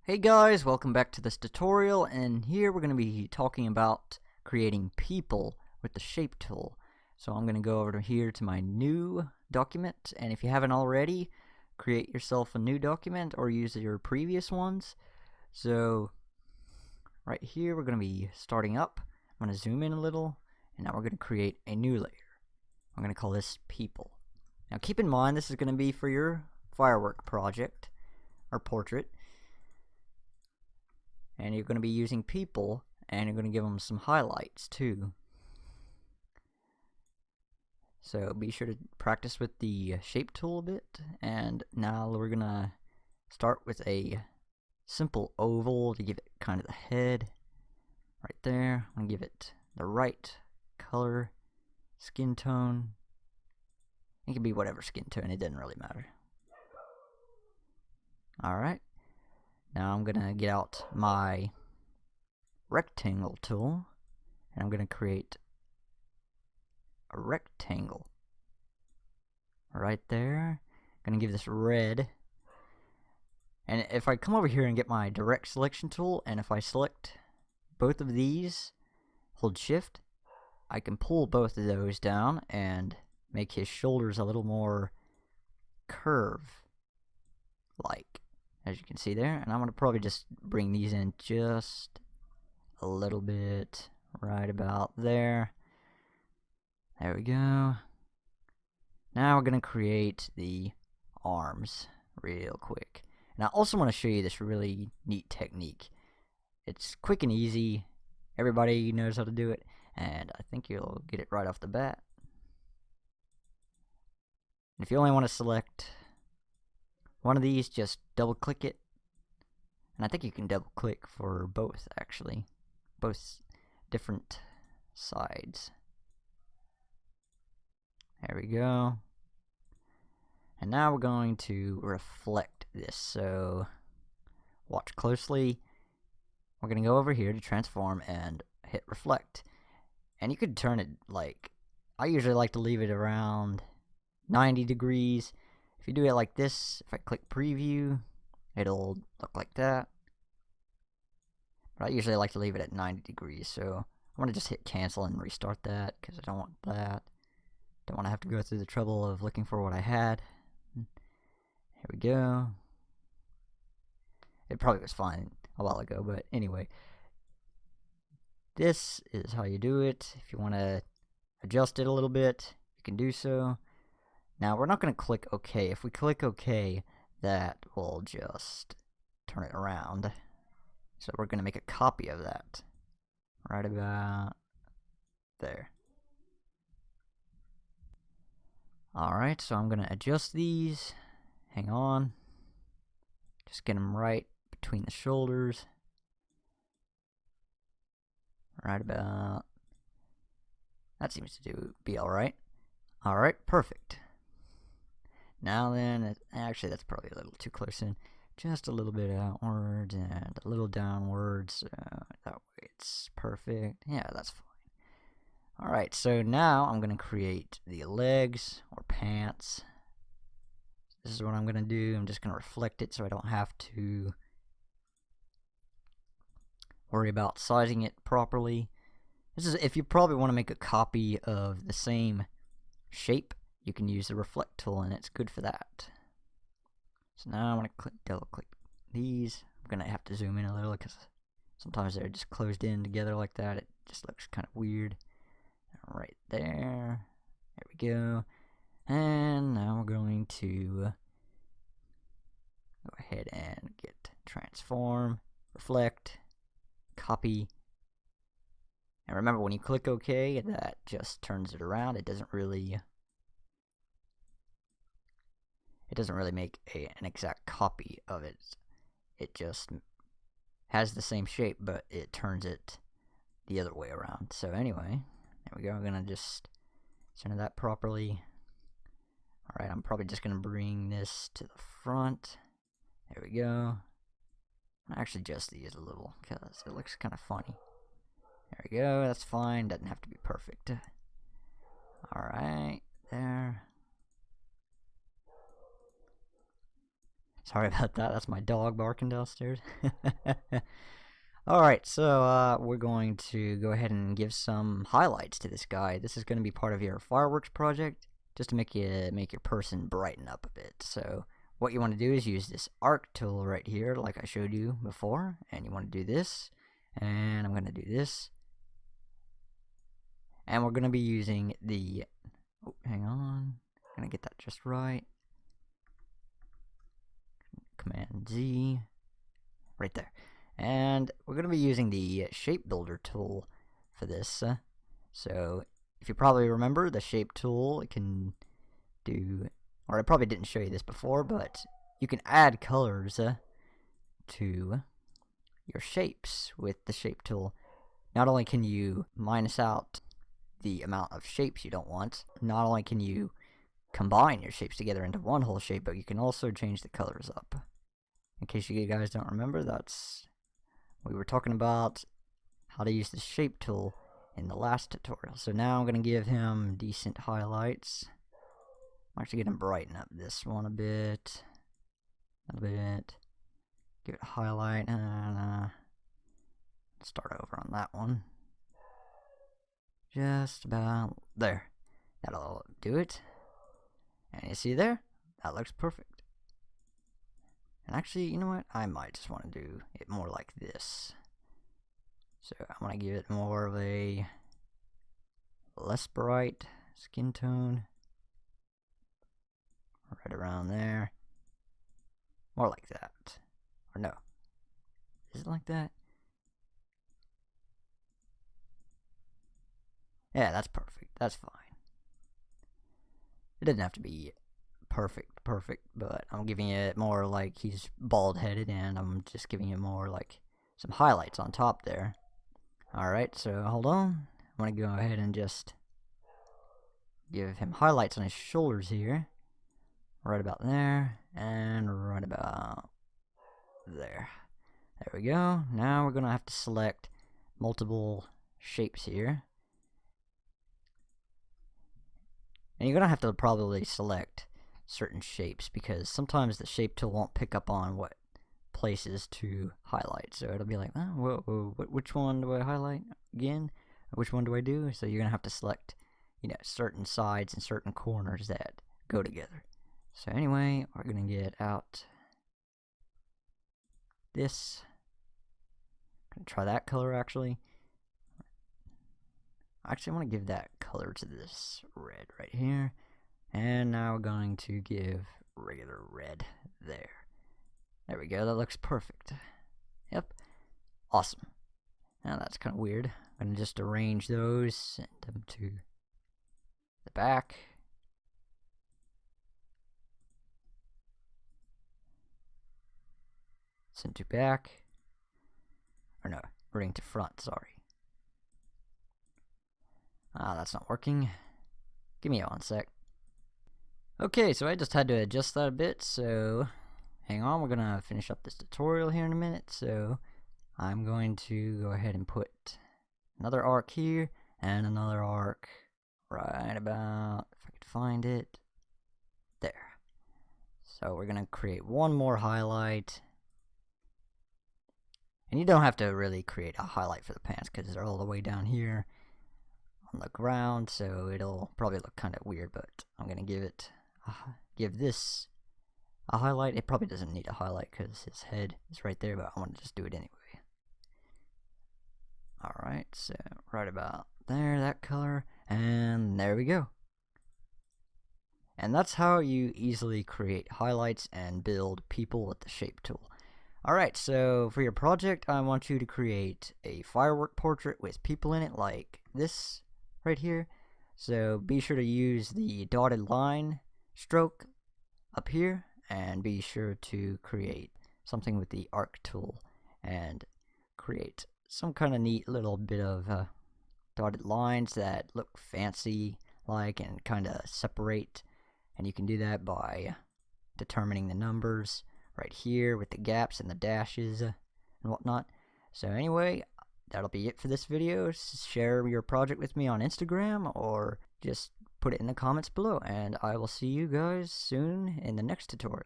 Hey guys, welcome back to this tutorial, and here we're going to be talking about creating people with the shape tool. So I'm going to go over to here to my new document, and if you haven't already, create yourself a new document or use your previous ones. So right here we're going to be starting up. I'm going to zoom in a little, and now we're going to create a new layer. I'm going to call this people. Now keep in mind this is going to be for your firework project or portrait. And you're going to be using people, and you're going to give them some highlights too. So be sure to practice with the shape tool a bit. And now we're going to start with a simple oval to give it kind of the head. Right there. I'm going to give it the right color, skin tone. It can be whatever skin tone, it doesn't really matter. Alright. Now I'm going to get out my rectangle tool, and I'm going to create a rectangle right there. I'm going to give this red. And if I come over here and get my direct selection tool, and if I select both of these, hold shift, I can pull both of those down and make his shoulders a little more curve-like, as you can see there. And I'm going to probably just bring these in just a little bit, right about there. There we go. Now we're going to create the arms real quick. And I also want to show you this really neat technique. It's quick and easy. Everybody knows how to do it, and I think you'll get it right off the bat. And if you only want to select one of these, just double click it. And I think you can double click for both, actually. Both different sides. There we go. And now we're going to reflect this. So watch closely. We're going to go over here to transform and hit reflect. And you could turn it like, I usually like to leave it around 90 degrees. If you do it like this, if I click preview, it'll look like that. But I usually like to leave it at 90 degrees, so I'm going to just hit cancel and restart that, because I don't want that. Don't want to have to go through the trouble of looking for what I had. Here we go. It probably was fine a while ago, but anyway. This is how you do it. If you want to adjust it a little bit, you can do so. Now, we're not going to click OK. If we click OK, that will just turn it around. So we're going to make a copy of that. Right about there. Alright, so I'm going to adjust these. Hang on. Just get them right between the shoulders. Right about. That seems to be alright. Alright, perfect. Now then, actually that's probably a little too close in. Just a little bit outwards and a little downwards. That way it's perfect. Yeah, that's fine. Alright, so now I'm going to create the legs or pants. This is what I'm going to do. I'm just going to reflect it so I don't have to worry about sizing it properly. This is if you probably want to make a copy of the same shape, you can use the reflect tool, and it's good for that. So now I'm going to double click these. I'm going to have to zoom in a little because sometimes they're just closed in together like that. It just looks kind of weird. Right there. There we go. And now we're going to go ahead and get transform, reflect, copy. And remember, when you click OK, that just turns it around. It doesn't really make an exact copy of it. It just has the same shape, but it turns it the other way around. So anyway, there we go. I'm gonna just center that properly. Alright, I'm probably just gonna bring this to the front. There we go. I'll actually adjust these a little because it looks kind of funny. There we go. That's fine. Doesn't have to be perfect. Alright, there. Sorry about that, that's my dog barking downstairs. Alright, so we're going to go ahead and give some highlights to this guy. This is going to be part of your fireworks project, just to make your person brighten up a bit. So what you want to do is use this arc tool right here, like I showed you before, and you want to do this, and I'm going to do this. And we're going to be using the, oh, hang on, I'm going to get that just right. Command Z, right there. And we're going to be using the shape builder tool for this. So if you probably remember, the shape tool, it can do, or I probably didn't show you this before, but you can add colors to your shapes with the shape tool. Not only can you minus out the amount of shapes you don't want, not only can you combine your shapes together into one whole shape, but you can also change the colors up. In case you guys don't remember, we were talking about how to use the shape tool in the last tutorial. So now I'm going to give him decent highlights. I'm actually going to brighten up this one a bit. Give it a highlight, and start over on that one. Just about there. That'll do it. And you see there? That looks perfect. And actually, you know what? I might just want to do it more like this. So I'm going to give it more of a less bright skin tone. Right around there. More like that. Or no. Is it like that? Yeah, that's perfect. That's fine. It doesn't have to be perfect, but I'm giving it more like he's bald-headed, and I'm just giving it more like some highlights on top there. Alright, so hold on. I'm going to go ahead and just give him highlights on his shoulders here. Right about there, and right about there. There we go. Now we're going to have to select multiple shapes here. And you're going to have to probably select certain shapes, because sometimes the shape tool won't pick up on what places to highlight. So it'll be like, oh, whoa, which one do I highlight again? Which one do I do? So you're going to have to select, certain sides and certain corners that go together. So anyway, we're going to get out this. I'm going to try that color actually. Actually, I want to give that color to this red right here. And now we're going to give regular red there. There we go, that looks perfect. Yep, awesome. Now that's kind of weird. I'm going to just arrange those, send them to the back. Send to back. Or no, bring to front, sorry. That's not working. Give me 1 sec. Okay, so I just had to adjust that a bit, so hang on, we're gonna finish up this tutorial here in a minute. So I'm going to go ahead and put another arc here and another arc right about, if I could find it, there. So we're gonna create one more highlight. And you don't have to really create a highlight for the pants because they're all the way down here on the ground, so it'll probably look kind of weird, but I'm gonna give this a highlight. It probably doesn't need a highlight because his head is right there, but I want to just do it anyway. Alright, so right about there, that color, and there we go. And that's how you easily create highlights and build people with the shape tool. Alright, so for your project, I want you to create a firework portrait with people in it like this right here. So be sure to use the dotted line stroke up here, and be sure to create something with the arc tool and create some kind of neat little bit of dotted lines that look fancy like and kind of separate. And you can do that by determining the numbers right here with the gaps and the dashes and whatnot. So anyway, that'll be it for this video. Share your project with me on Instagram or just put it in the comments below, and I will see you guys soon in the next tutorial.